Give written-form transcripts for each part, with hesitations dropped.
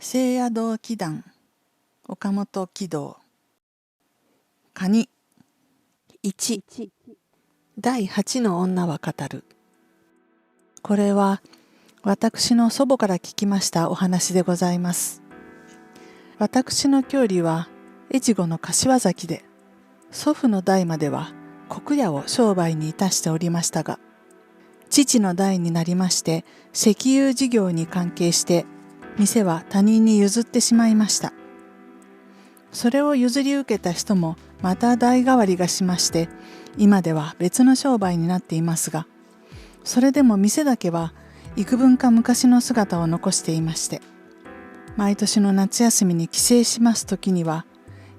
聖夜堂祈願岡本喜道蟹1第8の女は語る。これは私の祖母から聞きましたお話でございます。私の郷里は越後の柏崎で、祖父の代までは穀屋を商売にいたしておりましたが、父の代になりまして石油事業に関係して店は他人に譲ってしまいました。それを譲り受けた人もまた代替わりがしまして、今では別の商売になっていますが、それでも店だけは幾分か昔の姿を残していまして、毎年の夏休みに帰省します時には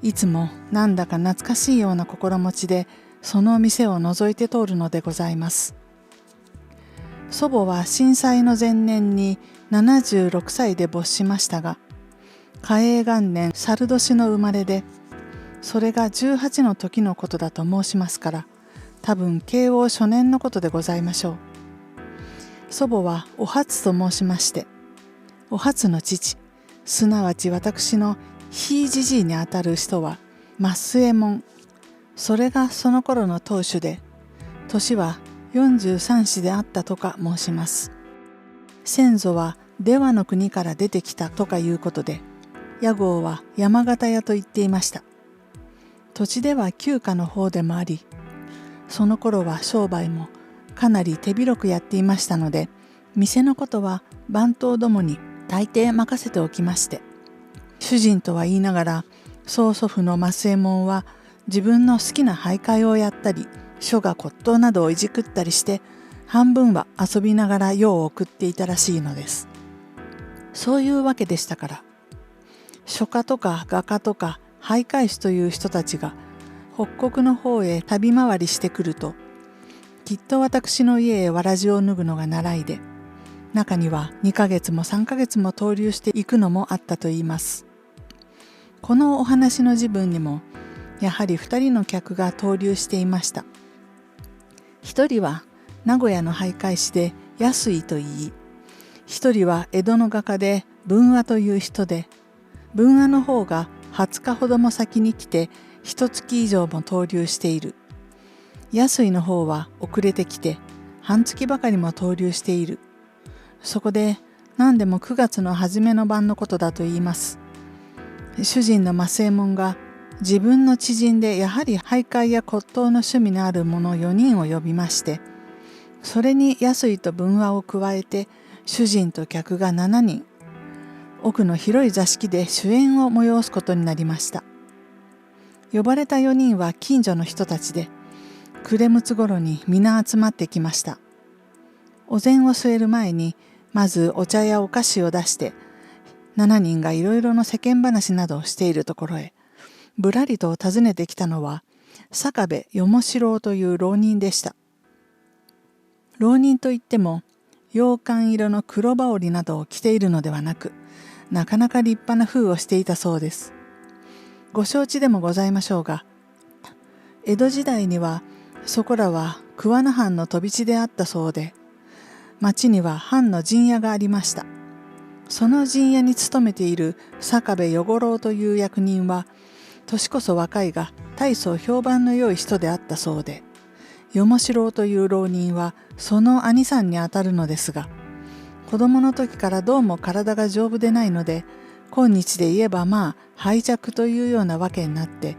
いつもなんだか懐かしいような心持ちでその店を覗いて通るのでございます。祖母は震災の前年に76歳で没しましたが、嘉永元年申年の生まれで、それが18の時のことだと申しますから、多分慶応初年のことでございましょう。祖母はお初と申しまして、お初の父、すなわち私のひいじじいにあたる人は増右衛門、それがその頃の当主で、年は43歳であったとか申します。先祖は出羽の国から出てきたとかいうことで、屋号は山形屋と言っていました。土地では旧家の方でもあり、その頃は商売もかなり手広くやっていましたので、店のことは番頭どもに大抵任せておきまして、主人とは言いながら曽祖父の増右衛門は自分の好きな俳諧をやったり書画骨董などをいじくったりして、半分は遊びながら世を送っていたらしいのです。そういうわけでしたから、書家とか画家とか俳諧師という人たちが北国の方へ旅回りしてくると、きっと私の家へわらじを脱ぐのが習いで、中には2ヶ月も3ヶ月も逗留していくのもあったといいます。このお話の時分にもやはり2人の客が逗留していました。一人は名古屋の俳諧師で安井といい、一人は江戸の画家で文和という人で、文和の方が20日ほども先に来て1月以上も逗留している。安井の方は遅れてきて半月ばかりも逗留している。そこで何でも9月の初めの晩のことだと言います。主人の増右衛門が自分の知人でやはり俳諧や骨董の趣味のある者4人を呼びまして、それに安井と文和を加えて主人と客が7人、奥の広い座敷で酒宴を催すことになりました。呼ばれた4人は近所の人たちで、暮れ6つ頃に皆集まってきました。お膳を据える前にまずお茶やお菓子を出して、7人がいろいろの世間話などをしているところへ、ぶらりと訪ねてきたのは坂部与四郎という浪人でした。浪人といっても羊羹色の黒羽織などを着ているのではなく、なかなか立派な風をしていたそうです。ご承知でもございましょうが、江戸時代にはそこらは桑名藩の飛び地であったそうで、町には藩の陣屋がありました。その陣屋に勤めている坂部与五郎という役人は、年こそ若いが大層評判の良い人であったそうで、与四郎という浪人はその兄さんにあたるのですが、子供の時からどうも体が丈夫でないので、今日で言えば敗弱というようなわけになって、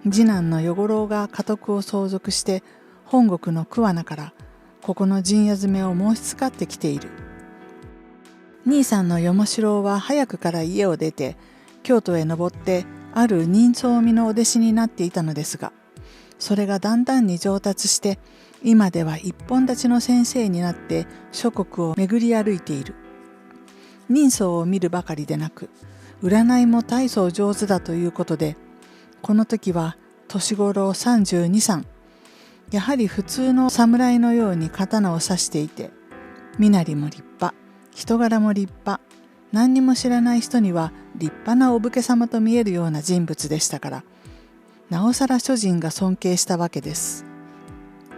次男の与五郎が家督を相続して本国の桑名からここの陣屋詰めを申しつかってきている。兄さんの与四郎は早くから家を出て京都へ登ってある人相見のお弟子になっていたのですが、それがだんだんに上達して今では一本立ちの先生になって諸国を巡り歩いている。人相を見るばかりでなく、占いも大層上手だということで、この時は年頃32、3、やはり普通の侍のように刀を刺していて、身なりも立派、人柄も立派、何にも知らない人には立派なお武家様と見えるような人物でしたから、なおさら諸人が尊敬したわけです。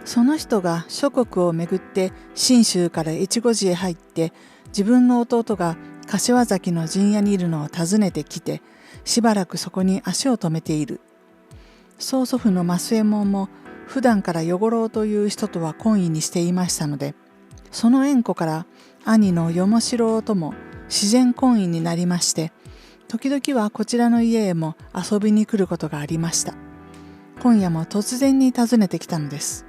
その人が諸国を巡って信州から越後寺へ入って、自分の弟が柏崎の陣屋にいるのを訪ねてきて、しばらくそこに足を止めている。曽祖父の増右衛門も普段から与五郎という人とは懇意にしていましたので、その縁故から兄の与茂四郎とも自然懇意になりまして、時々はこちらの家へも遊びに来ることがありました。今夜も突然に訪ねてきたのです。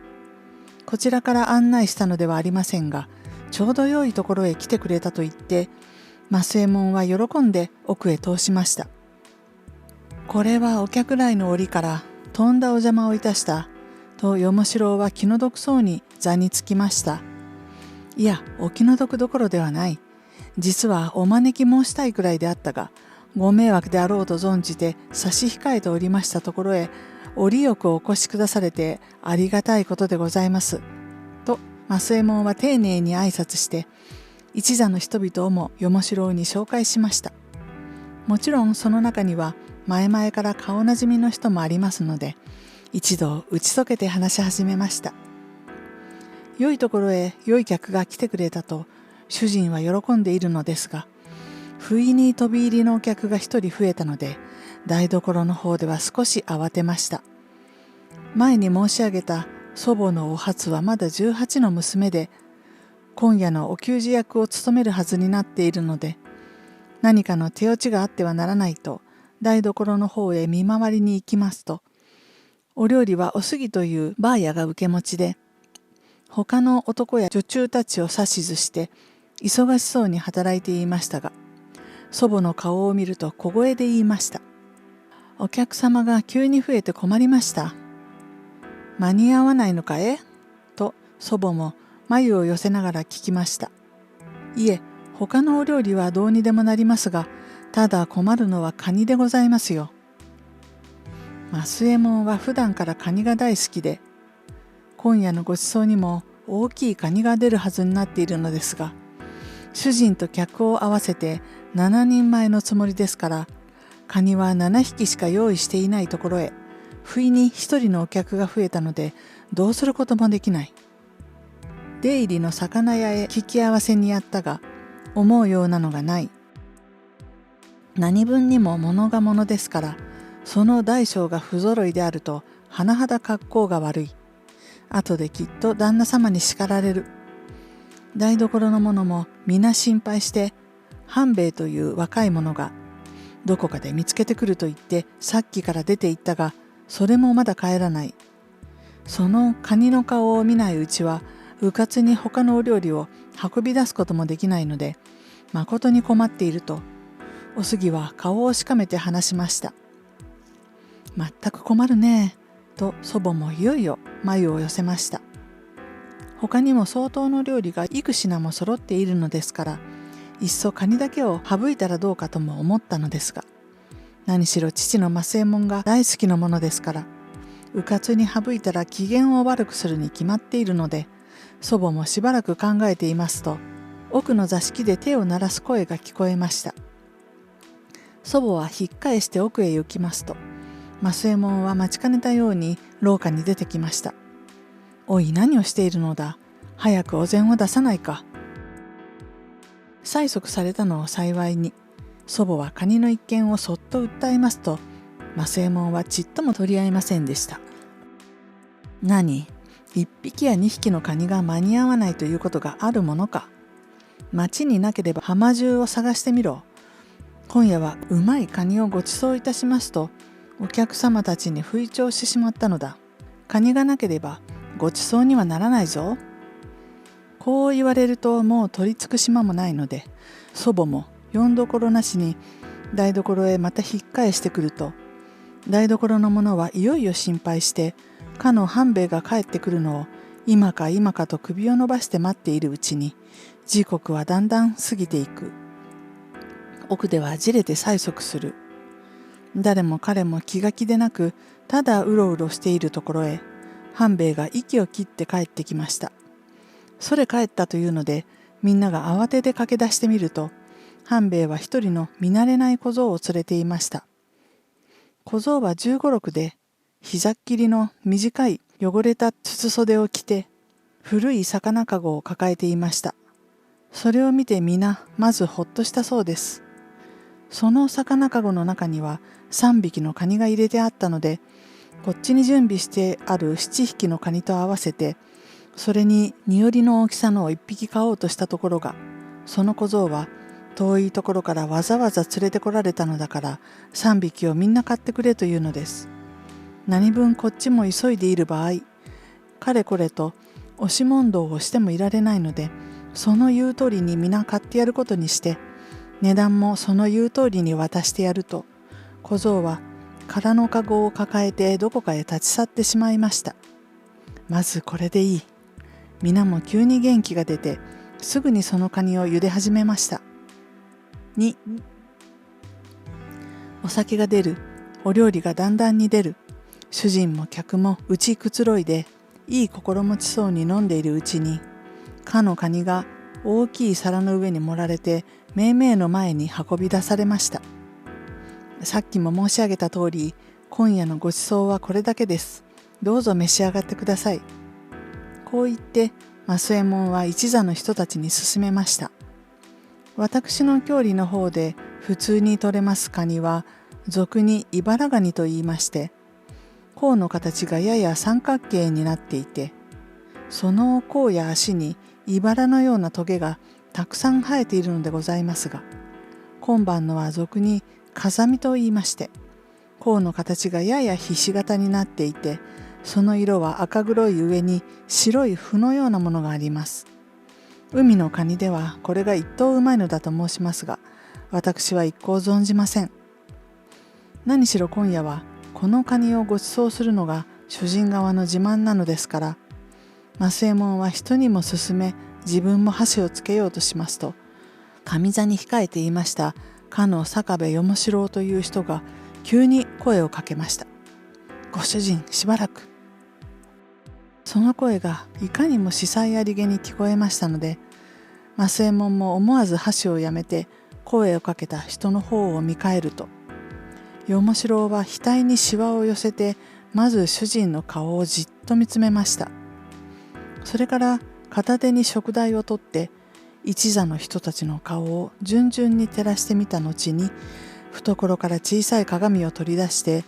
こちらから案内したのではありませんが、ちょうど良いところへ来てくれたと言って、増右衛門は喜んで奥へ通しました。これはお客来の折からとんだお邪魔をいたしたと与茂四郎は気の毒そうに座につきました。いや、お気の毒どころではない。実はお招き申したいくらいであったが、ご迷惑であろうと存じて差し控えておりましたところへ、折よくお越しくだされてありがたいことでございます。と増右衛門は丁寧に挨拶して、一座の人々をも与茂四郎に紹介しました。もちろんその中には前々から顔なじみの人もありますので、一度打ち解けて話し始めました。良いところへ良い客が来てくれたと主人は喜んでいるのですが、不意に飛び入りのお客が一人増えたので、台所の方では少し慌てました。前に申し上げた祖母のお初はまだ18の娘で、今夜のお給仕役を務めるはずになっているので、何かの手落ちがあってはならないと台所の方へ見回りに行きますと、お料理はおすぎというばあやが受け持ちで、他の男や女中たちを指図して忙しそうに働いていましたが、祖母の顔を見ると小声で言いました。お客様が急に増えて困りました。間に合わないのかえと祖母も眉を寄せながら聞きました。いえ、他のお料理はどうにでもなりますが、ただ困るのはカニでございますよ。増右衛門は普段からカニが大好きで、今夜のごちそうにも大きいカニが出るはずになっているのですが、主人と客を合わせて7人前のつもりですから、カニは7匹しか用意していないところへ、不意に一人のお客が増えたので、どうすることもできない。出入りの魚屋へ聞き合わせにやったが、思うようなのがない。何分にも物が物ですから、その大小が不揃いであると甚だ格好が悪い。後できっと旦那様に叱られる。台所の者も皆心配して、半兵衛という若い者がどこかで見つけてくると言ってさっきから出て行ったが、それもまだ帰らない。そのカニの顔を見ないうちは、うかつに他のお料理を運び出すこともできないので、まことに困っていると、おすぎは顔をしかめて話しました。まったく困るねと祖母もいよいよ眉を寄せました。他にも相当の料理が幾品も揃っているのですから、いっそカニだけを省いたらどうかとも思ったのですが、何しろ父の増右衛門が大好きなものですから、うかつに省いたら機嫌を悪くするに決まっているので、祖母もしばらく考えていますと、奥の座敷で手を鳴らす声が聞こえました。祖母は引っ返して奥へ行きますと、増右衛門は待ちかねたように廊下に出てきました。おい、何をしているのだ。早くお膳を出さないか。催促されたのを幸いに、祖母はカニの一件をそっと訴えますと、増右衛門はちっとも取り合いませんでした。何、一匹や二匹のカニが間に合わないということがあるものか。町になければ浜中を探してみろ。今夜はうまいカニをご馳走いたしますと、お客様たちに吹聴してしまったのだ。カニがなければご馳走にはならないぞ。こう言われるともう取り付く島もないので、祖母もよんどころなしに台所へまた引っ返してくると、台所の者はいよいよ心配して、かの半兵衛が帰ってくるのを今か今かと首を伸ばして待っているうちに、時刻はだんだん過ぎていく。奥ではじれて催促する。誰も彼も気が気でなく、ただうろうろしているところへ、半兵衛が息を切って帰ってきました。それ帰ったというので、みんなが慌てて駆け出してみると、半兵衛は一人の見慣れない小僧を連れていました。小僧は15、16で、膝っきりの短い汚れた筒袖を着て、古い魚かごを抱えていました。それを見て皆まずほっとしたそうです。その魚かごの中には3匹のカニが入れてあったので、こっちに準備してある7匹のカニと合わせて、それに身寄りの大きさのを1匹買おうとしたところが、その小僧は遠いところからわざわざ連れてこられたのだから3匹をみんな買ってくれというのです。何分こっちも急いでいる場合、かれこれと押し問答をしてもいられないので、その言う通りに皆買ってやることにして、値段もその言う通りに渡してやると、小僧は空のかごを抱えてどこかへ立ち去ってしまいました。まずこれでいい。皆も急に元気が出て、すぐにそのカニを茹で始めました。2、お酒が出る、お料理がだんだんに出る。主人も客もうちくつろいで、いい心持ちそうに飲んでいるうちに、かのカニが大きい皿の上に盛られて、めいめいの前に運び出されました。さっきも申し上げた通り、今夜のごちそうはこれだけです。どうぞ召し上がってください。こう言って、増右衛門は一座の人たちに勧めました。私の郷里の方で普通に取れますカニは、俗に茨ガニと言いまして、甲の形がやや三角形になっていて、その甲や足に茨のようなトゲがたくさん生えているのでございますが、今晩のは俗に風見と言いまして、甲の形がややひし形になっていて、その色は赤黒い上に白い符のようなものがあります。海のカニではこれが一等うまいのだと申しますが、私は一向存じません。何しろ今夜はこのカニをご馳走するのが主人側の自慢なのですから、増右衛門は人にも勧め、自分も箸をつけようとしますと、上座に控えていましたかの坂部与四郎という人が急に声をかけました。ご主人、しばらく。その声がいかにも司祭ありげに聞こえましたので、増右衛門も思わず箸をやめて声をかけた人の方を見返ると、与四郎は額にしわを寄せて、まず主人の顔をじっと見つめました。それから片手に食台を取って、一座の人たちの顔を順々に照らしてみた後に、懐から小さい鏡を取り出して、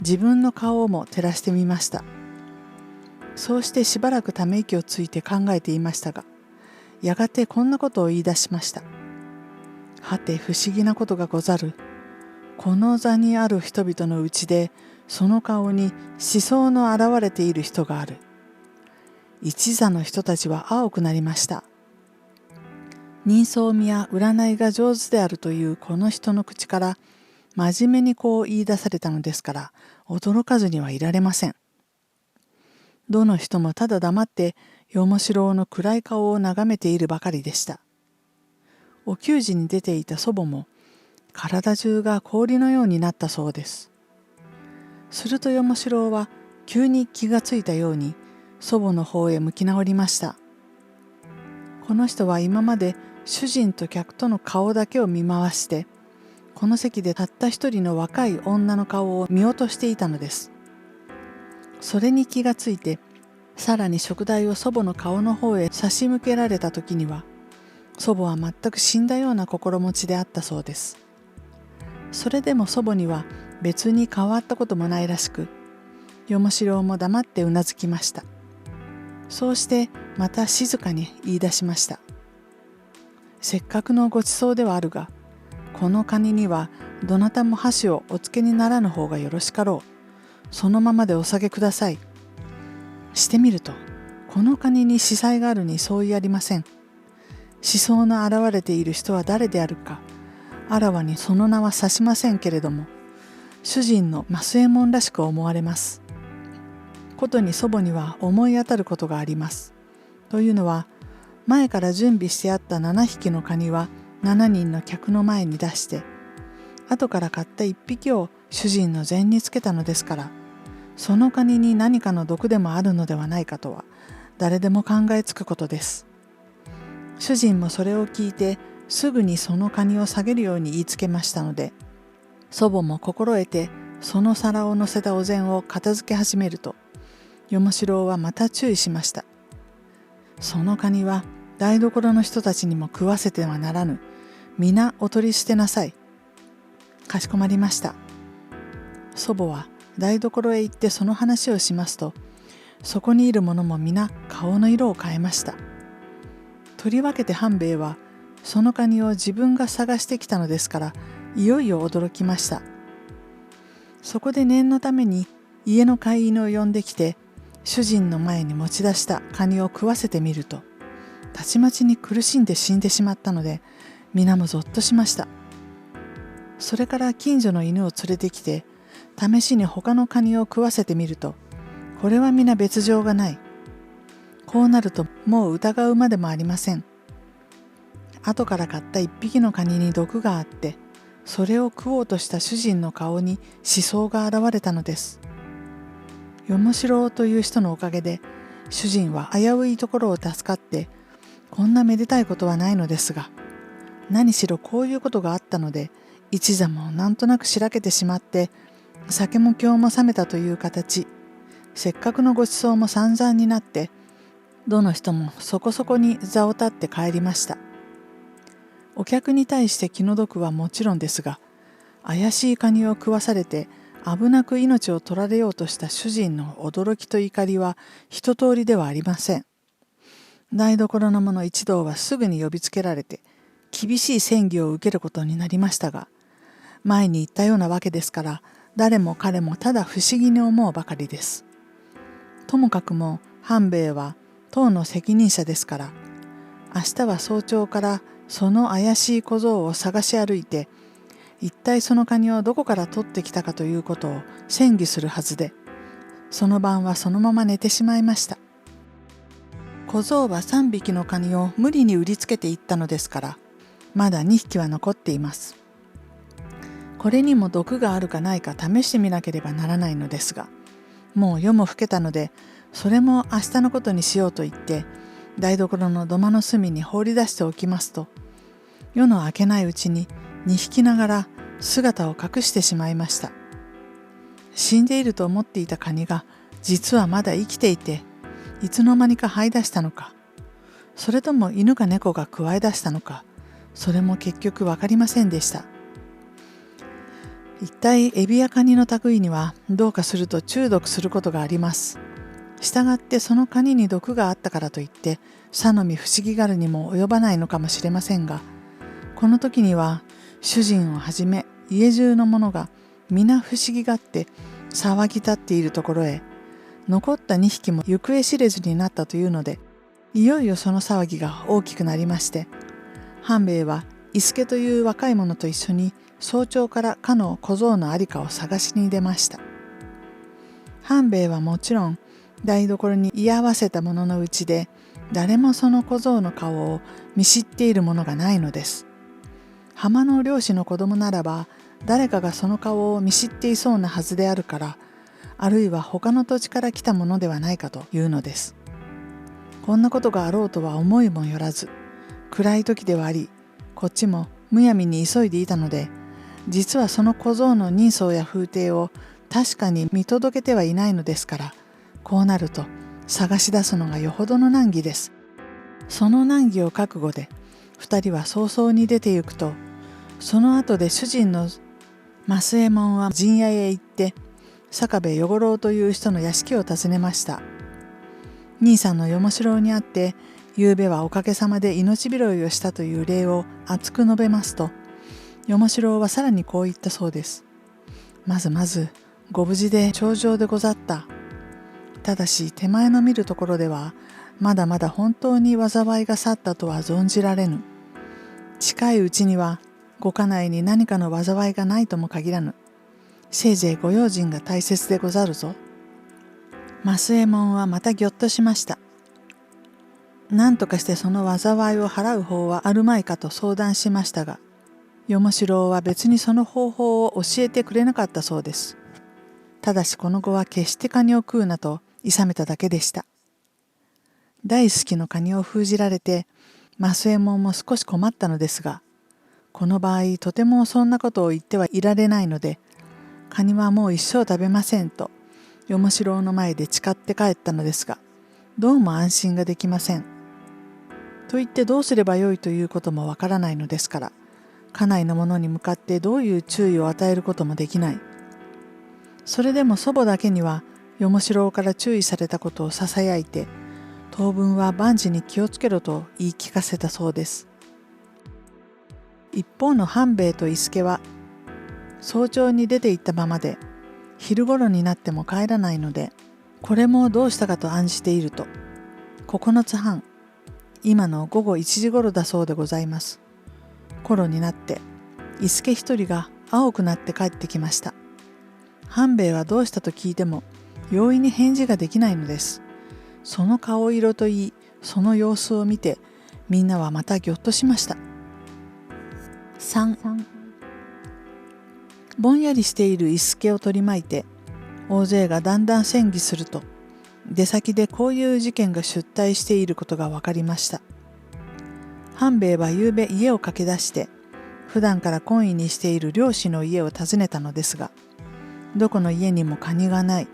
自分の顔も照らしてみました。そうしてしばらくため息をついて考えていましたが、やがてこんなことを言い出しました。はて不思議なことがござる。この座にある人々のうちで、その顔に思想の現れている人がある。一座の人たちは青くなりました。人相見や占いが上手であるというこの人の口から真面目にこう言い出されたのですから、驚かずにはいられません。どの人もただ黙って与四郎の暗い顔を眺めているばかりでした。お給仕に出ていた祖母も体中が氷のようになったそうです。すると与四郎は急に気がついたように祖母の方へ向き直りました。この人は今まで主人と客との顔だけを見回して、この席でたった一人の若い女の顔を見落としていたのです。それに気がついて、さらに食台を祖母の顔の方へ差し向けられた時には、祖母は全く死んだような心持ちであったそうです。それでも祖母には別に変わったこともないらしく、与四郎も黙ってうなずきました。そうしてまた静かに言い出しました。せっかくのごちそうではあるが、このカニにはどなたも箸をおつけにならぬ方がよろしかろう。そのままでお下げください。してみると、このカニに司祭があるに相違ありません。思想の現れている人は誰であるか、あらわにその名は指しませんけれども、主人の増右衛門らしく思われます。ことに祖母には思い当たることがあります。というのは、前から準備してあった7匹のカニは7人の客の前に出して、後から買った1匹を主人の膳につけたのですから、そのカニに何かの毒でもあるのではないかとは誰でも考えつくことです。主人もそれを聞いてすぐにそのカニを下げるように言いつけましたので、祖母も心得てその皿を乗せたお膳を片付け始めると、与四郎はまた注意しました。そのカニは台所の人たちにも食わせてはならぬ。皆お取り捨てなさい。かしこまりました。祖母は台所へ行ってその話をしますと、そこにいる者も皆顔の色を変えました。とりわけて半兵衛はそのカニを自分が探してきたのですから、いよいよ驚きました。そこで念のために家の飼い犬を呼んできて、主人の前に持ち出したカニを食わせてみると、たちまちに苦しんで死んでしまったので、皆もぞっとしました。それから近所の犬を連れてきて、試しに他のカニを食わせてみると、これは皆別状がない。こうなるともう疑うまでもありません。後から買った一匹のカニに毒があって、それを食おうとした主人の顔に死相が現れたのです。よもしろうという人のおかげで、主人は危ういところを助かって、こんなめでたいことはないのですが、何しろこういうことがあったので、一座もなんとなくしらけてしまって、酒も今日も冷めたという形、せっかくのごちそうも散々になって、どの人もそこそこに座を立って帰りました。お客に対して気の毒はもちろんですが、怪しいカニを食わされて危なく命を取られようとした主人の驚きと怒りは一通りではありません。台所の者一同はすぐに呼びつけられて、厳しい詮議を受けることになりましたが、前に言ったようなわけですから、誰も彼もただ不思議に思うばかりです。ともかくも半兵衛は当の責任者ですから、明日は早朝からその怪しい小僧を探し歩いて、一体そのカニをどこから取ってきたかということを詮議するはずで、その晩はそのまま寝てしまいました。小僧は3匹のカニを無理に売りつけていったのですから、まだ2匹は残っています。これにも毒があるかないか試してみなければならないのですが、もう夜も更けたので、それも明日のことにしようと言って、台所の土間の隅に放り出しておきますと、夜の明けないうちに2匹ながら姿を隠してしまいました。死んでいると思っていたカニが実はまだ生きていて、いつの間にか這い出したのか、それとも犬か猫がくわえ出したのか、それも結局わかりませんでした。一体エビやカニの類にはどうかすると中毒することがあります。したがってそのカニに毒があったからといってさのみ不思議がるにも及ばないのかもしれませんが、この時には主人をはじめ家中の者が皆不思議がって騒ぎ立っているところへ、残った2匹も行方知れずになったというので、いよいよその騒ぎが大きくなりまして、半兵衛は伊助という若い者と一緒に早朝からかの小僧のありかを探しに出ました。半兵衛はもちろん台所に居合わせた者のうちで、誰もその小僧の顔を見知っている者がないのです。浜の漁師の子供ならば誰かがその顔を見知っていそうなはずであるから、あるいは他の土地から来たものではないかというのです。こんなことがあろうとは思いもよらず、暗い時ではあり、こっちもむやみに急いでいたので、実はその小僧の人相や風体を確かに見届けてはいないのですから、こうなると探し出すのがよほどの難儀です。その難儀を覚悟で2人は早々に出て行くと、その後で主人の増右衛門は陣屋へ行って坂部与五郎という人の屋敷を訪ねました。兄さんのよもしろうに会って、ゆうべはおかげさまで命拾いをしたという礼を熱く述べますと、よもしろうはさらにこう言ったそうです。まずご無事で長生でござった。ただし手前の見るところではまだまだ本当に災いが去ったとは存じられぬ。近いうちにはご家内に何かの災いがないとも限らぬ。せいぜいご用心が大切でござるぞ。増右衛門はまたぎょっとしました。何とかしてその災いを払う方はあるまいかと相談しましたが、よもしろうは別にその方法を教えてくれなかったそうです。ただしこの後は決してカニを食うなと諌めただけでした。大好きのカニを封じられて、増右衛門も少し困ったのですが、この場合とてもそんなことを言ってはいられないので、カニはもう一生食べませんとよもしろうの前で誓って帰ったのですが、どうも安心ができません。と言ってどうすればよいということもわからないのですから、家内の者に向かってどういう注意を与えることもできない。それでも祖母だけには、よもしろうから注意されたことをささやいて、当分は万事に気をつけろと言い聞かせたそうです。一方の半兵衛と伊助は、早朝に出て行ったままで、昼頃になっても帰らないので、これもどうしたかと案じていると、9つ半、今の午後1時頃だそうでございます。頃になって、伊助一人が青くなって帰ってきました。半兵衛はどうしたと聞いても、容易に返事ができないのです。その顔色といい、その様子を見て、みんなはまたぎょっとしました。3、ぼんやりしている伊助を取り巻いて、大勢がだんだん詮議すると、出先でこういう事件が出退していることが分かりました。半兵衛はゆうべ家を駆け出して、普段から懇意にしている漁師の家を訪ねたのですが、どこの家にもカニがない。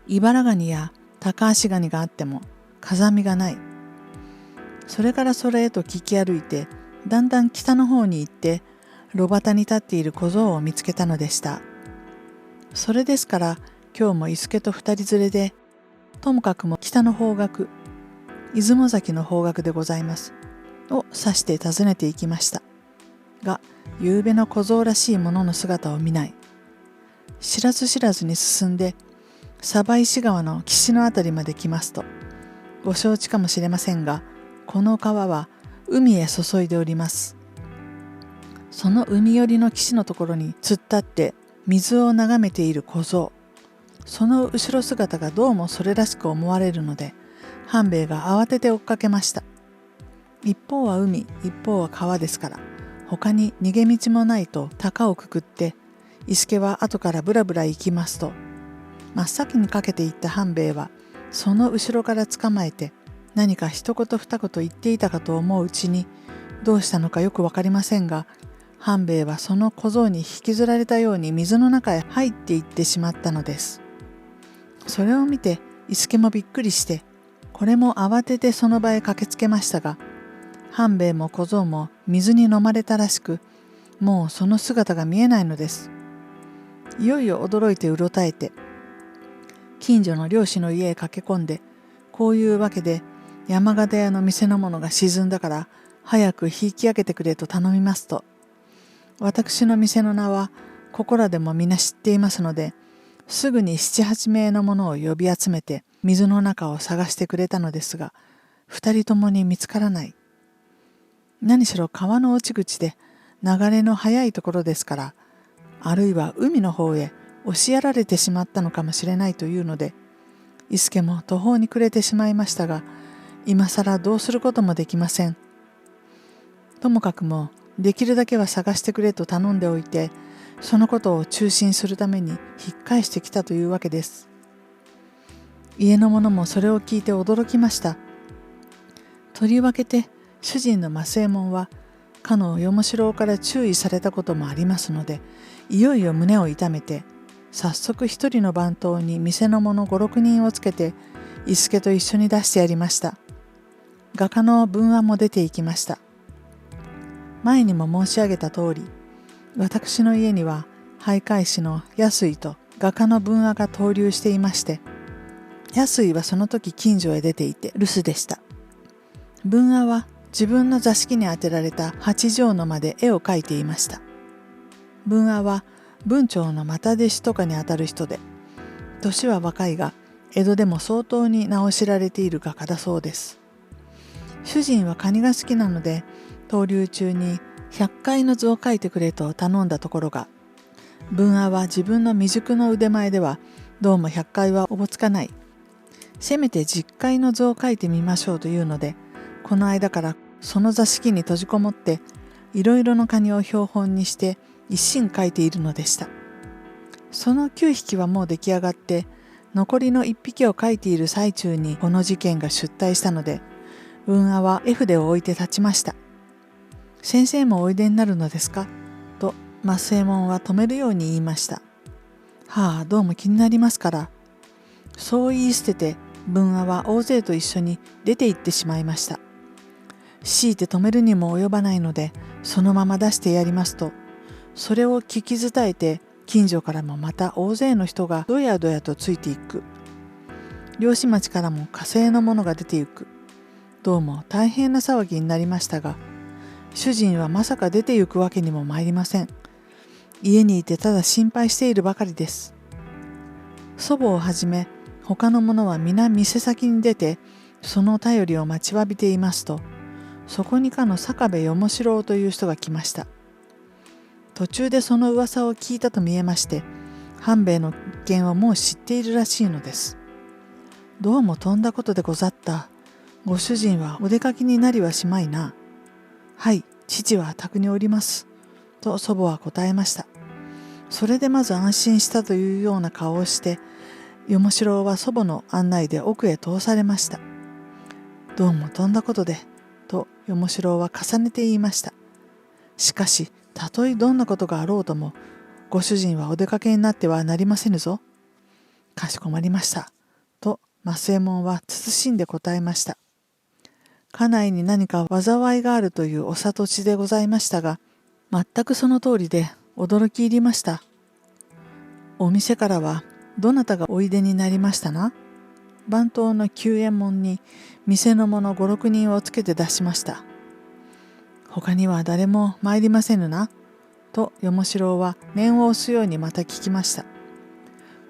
イバラガニやタカアシガニがあっても風見がない。それからそれへと聞き歩いて、だんだん北の方に行って、炉端に立っている小僧を見つけたのでした。それですから、今日も伊助と二人連れで、ともかくも北の方角、出雲崎の方角でございます、を指して訪ねて行きました。が、ゆうべの小僧らしいものの姿を見ない。知らず知らずに進んで、鯖石川の岸のあたりまで来ますと、ご承知かもしれませんが、この川は海へ注いでおります。その海寄りの岸のところに突っ立って水を眺めている小僧。その後ろ姿がどうもそれらしく思われるので、半兵衛が慌てて追っかけました。一方は海、一方は川ですから、他に逃げ道もないと高をくくって、伊助は後からぶらぶら行きますと、真っ先にかけていった半兵衛は、その後ろから捕まえて、何か一言二言言っていたかと思ううちに、どうしたのかよくわかりませんが、半兵衛はその小僧に引きずられたように水の中へ入っていってしまったのです。それを見て伊助もびっくりして、これも慌ててその場へ駆けつけましたが、半兵衛も小僧も水に飲まれたらしく、もうその姿が見えないのです。いよいよ驚いてうろたえて、近所の漁師の家へ駆け込んで、こういうわけで山形屋の店のものが沈んだから早く引き上げてくれと頼みますと、私の店の名はここらでも皆知っていますので、すぐに7、8名の者を呼び集めて水の中を探してくれたのですが、2人ともに見つからない。何しろ川の落ち口で流れの速いところですから、あるいは海の方へ押しやられてしまったのかもしれないというので、伊助も途方に暮れてしまいましたが、今さらどうすることもできません。ともかくもできるだけは探してくれと頼んでおいて、そのことを中心するために引っ返してきたというわけです。家の者もそれを聞いて驚きました。とりわけて主人の増右衛門は、かのよもしろうから注意されたこともありますので、いよいよ胸を痛めて、早速一人の番頭に店の者5、6人をつけて、伊助と一緒に出してやりました。画家の文案も出ていきました。前にも申し上げた通り、私の家には俳諧師の安井と画家の文案が登竜していまして、安井はその時近所へ出ていて留守でした。文案は自分の座敷に当てられた八畳の間で絵を描いていました。文案は文鳥の又弟子とかにあたる人で、年は若いが江戸でも相当に名を知られている画家だそうです。主人はカニが好きなので、登竜中に100回の図を描いてくれと頼んだところが、文案は自分の未熟の腕前ではどうも100回はおぼつかない。せめて10回の図を描いてみましょうというので、この間からその座敷に閉じこもっていろいろのカニを標本にして一心描いているのでした。その9匹はもう出来上がって、残りの1匹を描いている最中にこの事件が出退したので、文案は絵筆を置いて立ちました。先生もおいでになるのですかと増右衛門は止めるように言いました。はあ、どうも気になりますから。そう言い捨てて文案は大勢と一緒に出て行ってしまいました。強いて止めるにも及ばないので、そのまま出してやりますと、それを聞き伝えて、近所からもまた大勢の人がどやどやとついていく。漁師町からも火星のものが出ていく。どうも大変な騒ぎになりましたが、主人はまさか出て行くわけにも参りません。家にいてただ心配しているばかりです。祖母をはじめ他の者は皆店先に出て、その便りを待ちわびていますと、そこにかの坂部与四郎という人が来ました。途中でその噂を聞いたと見えまして、半兵衛の件をもう知っているらしいのです。どうもとんだことでござった。ご主人はお出かけになりはしまいな。はい、父は宅におります。と祖母は答えました。それでまず安心したというような顔をして、与四郎は祖母の案内で奥へ通されました。どうもとんだことで、と与四郎は重ねて言いました。しかし、たとえどんなことがあろうとも、ご主人はお出かけになってはなりませぬぞ。かしこまりました。と増右衛門は慎んで答えました。家内に何か災いがあるというお悟しでございましたが、全くその通りで驚き入りました。お店からはどなたがおいでになりましたな。番頭の久右衛門に店の者5、6人をつけて出しました。他には誰も参りませぬな。と与四郎は念を押すようにまた聞きました。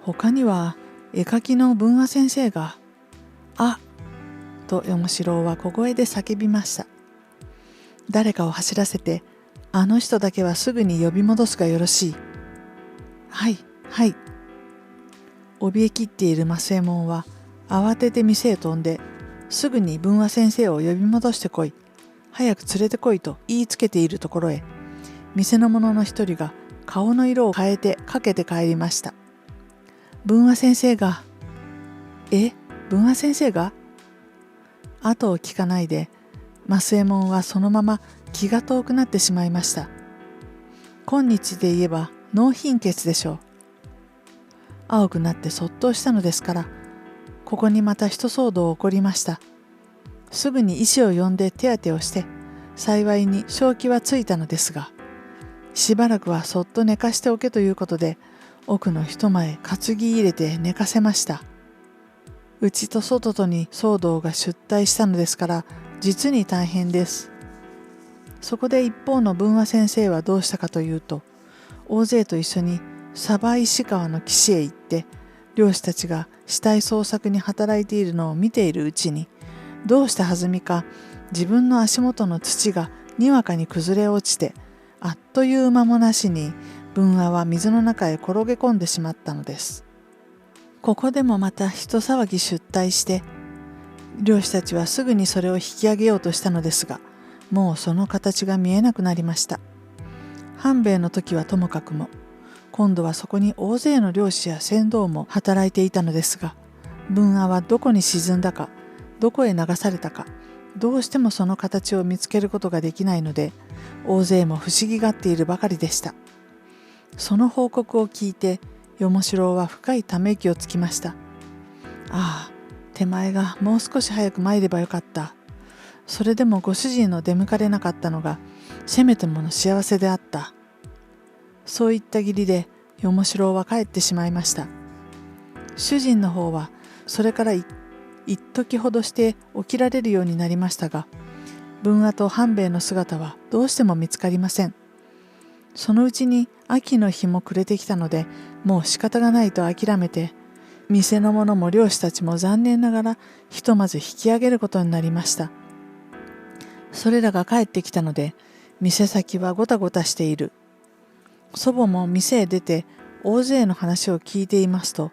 他には絵描きの文和先生が。あと与四郎は小声で叫びました。誰かを走らせて、あの人だけはすぐに呼び戻すがよろしい。はい、はい。怯えきっている増右衛門は慌てて店へ飛んで、すぐに文和先生を呼び戻してこい。早く連れてこいと言いつけているところへ、店の者の一人が顔の色を変えてかけて帰りました。文和先生が。文和先生が？後を聞かないで、増右衛門はそのまま気が遠くなってしまいました。今日で言えば脳貧血でしょう。青くなってそっとしたのですから、ここにまた一騒動起こりました。すぐに医師を呼んで手当てをして、幸いに正気はついたのですが、しばらくはそっと寝かしておけということで、奥の一間へ担ぎ入れて寝かせました。内と外とに騒動が出退したのですから、実に大変です。そこで一方の文和先生はどうしたかというと、大勢と一緒に鯖石川の岸へ行って、漁師たちが死体捜索に働いているのを見ているうちに、どうしたはずみか自分の足元の土がにわかに崩れ落ちて、あっという間もなしに文和は水の中へ転げ込んでしまったのです。ここでもまた一騒ぎ出退して、漁師たちはすぐにそれを引き上げようとしたのですが、もうその形が見えなくなりました。半兵衛の時はともかくも、今度はそこに大勢の漁師や船頭も働いていたのですが、文和はどこに沈んだか、どこへ流されたか、どうしてもその形を見つけることができないので、大勢も不思議がっているばかりでした。その報告を聞いて、与四郎は深いため息をつきました。ああ、手前がもう少し早く参ればよかった。それでもご主人の出向かれなかったのが、せめてもの幸せであった。そういった義理で、与四郎は帰ってしまいました。主人の方は、それから一時ほどして起きられるようになりましたが、文和と半兵衛の姿はどうしても見つかりません。そのうちに秋の日も暮れてきたので、もう仕方がないと諦めて、店の者も漁師たちも残念ながらひとまず引き上げることになりました。それらが帰ってきたので、店先はごたごたしている。祖母も店へ出て大勢の話を聞いていますと、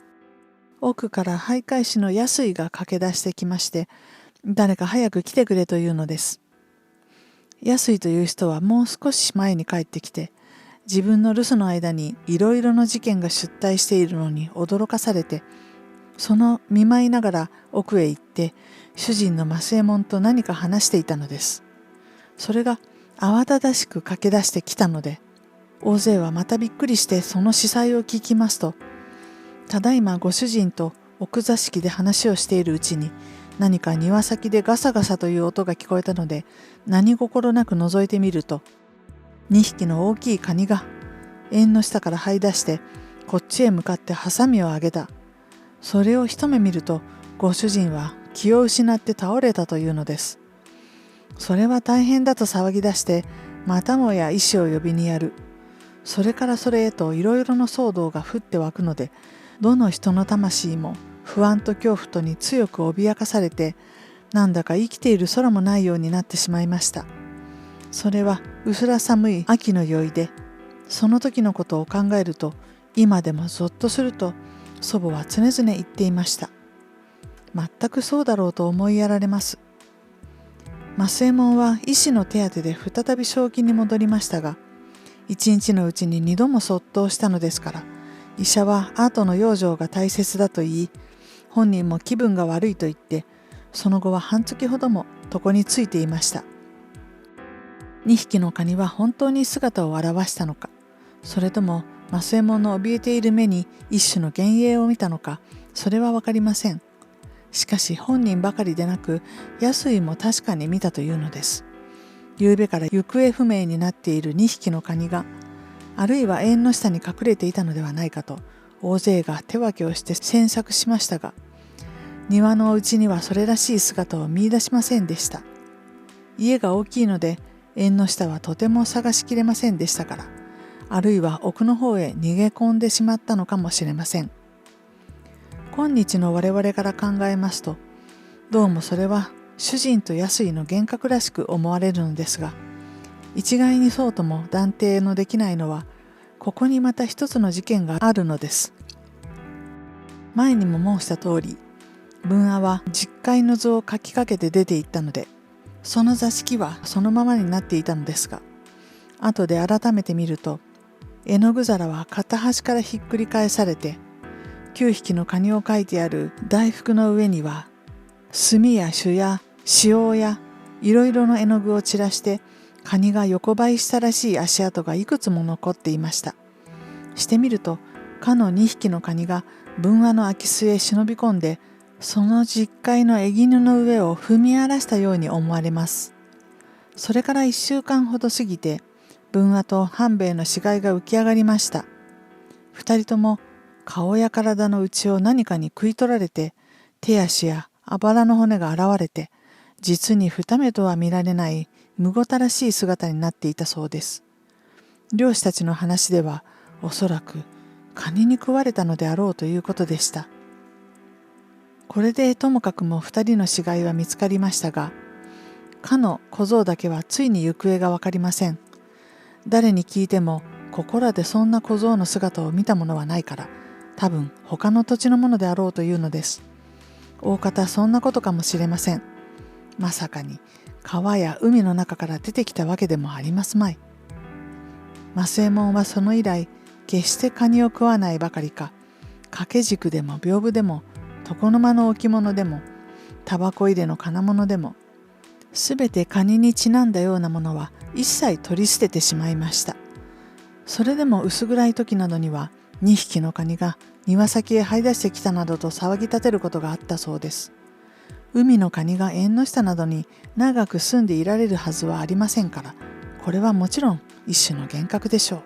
奥から徘徊師の安井が駆け出してきまして、誰か早く来てくれというのです。安井という人はもう少し前に帰ってきて、自分の留守の間にいろいろな事件が出退しているのに驚かされて、その見舞いながら奥へ行って主人の増右衛門と何か話していたのです。それが慌ただしく駆け出してきたので、大勢はまたびっくりしてその子細を聞きますと、ただいまご主人と奥座敷で話をしているうちに何か庭先でガサガサという音が聞こえたので、何心なく覗いてみると、2匹の大きいカニが縁の下から這い出してこっちへ向かってハサミを上げた。それを一目見ると、ご主人は気を失って倒れたというのです。それは大変だと騒ぎ出して、またもや医師を呼びにやる。それからそれへといろいろな騒動が降って湧くので、どの人の魂も不安と恐怖とに強く脅かされて、なんだか生きている空もないようになってしまいました。それは薄ら寒い秋の宵で、その時のことを考えると今でもぞっとすると祖母は常々言っていました。全くそうだろうと思いやられます。増右衛門は医師の手当てで再び正気に戻りましたが、一日のうちに2度も卒倒したのですから、医者は後の養生が大切だと言い、本人も気分が悪いと言って、その後は半月ほども床についていました。2匹のカニは本当に姿を現したのか、それとも増右衛門の怯えている目に一種の幻影を見たのか、それはわかりません。しかし本人ばかりでなく、安井も確かに見たというのです。夕べから行方不明になっている2匹のカニが、あるいは縁の下に隠れていたのではないかと、大勢が手分けをして詮索しましたが、庭のうちにはそれらしい姿を見出しませんでした。家が大きいので、縁の下はとても探しきれませんでしたから、あるいは奥の方へ逃げ込んでしまったのかもしれません。今日の我々から考えますと、どうもそれは主人と安井の幻覚らしく思われるのですが、一概にそうとも断定のできないのは、ここにまた一つの事件があるのです。前にも申した通り、文阿は実会の図を書きかけて出て行ったので、その座敷はそのままになっていたのですが、後で改めて見ると、絵の具皿は片端からひっくり返されて、9匹のカニを描いてある大福の上には、墨や朱や塩やいろいろの絵の具を散らして、カニが横ばいしたらしい足跡がいくつも残っていました。してみると、かの2匹のカニが文阿の空き巣へ忍び込んで、その実会の絵絹の上を踏み荒らしたように思われます。それから1週間ほど過ぎて、文阿と半兵衛の死骸が浮き上がりました。2人とも顔や体の内を何かに食い取られて、手足やあばらの骨が現れて、実に二目とは見られないむごたらしい姿になっていたそうです。漁師たちの話では、おそらくカニに食われたのであろうということでした。これでともかくも2人の死骸は見つかりましたが、かの小僧だけはついに行方がわかりません。誰に聞いても、ここらでそんな小僧の姿を見た者はないから、多分他の土地のものであろうというのです。大方そんなことかもしれません。まさかに川や海の中から出てきたわけでもありますまい。増右衛門はその以来、決してカニを食わないばかりか、掛け軸でも屏風でも、床の間の置物でも、タバコ入れの金物でも、すべてカニにちなんだようなものは一切取り捨ててしまいました。それでも薄暗い時などには、2匹のカニが庭先へ這い出してきたなどと騒ぎ立てることがあったそうです。海のカニが縁の下などに長く住んでいられるはずはありませんから、これはもちろん一種の幻覚でしょう。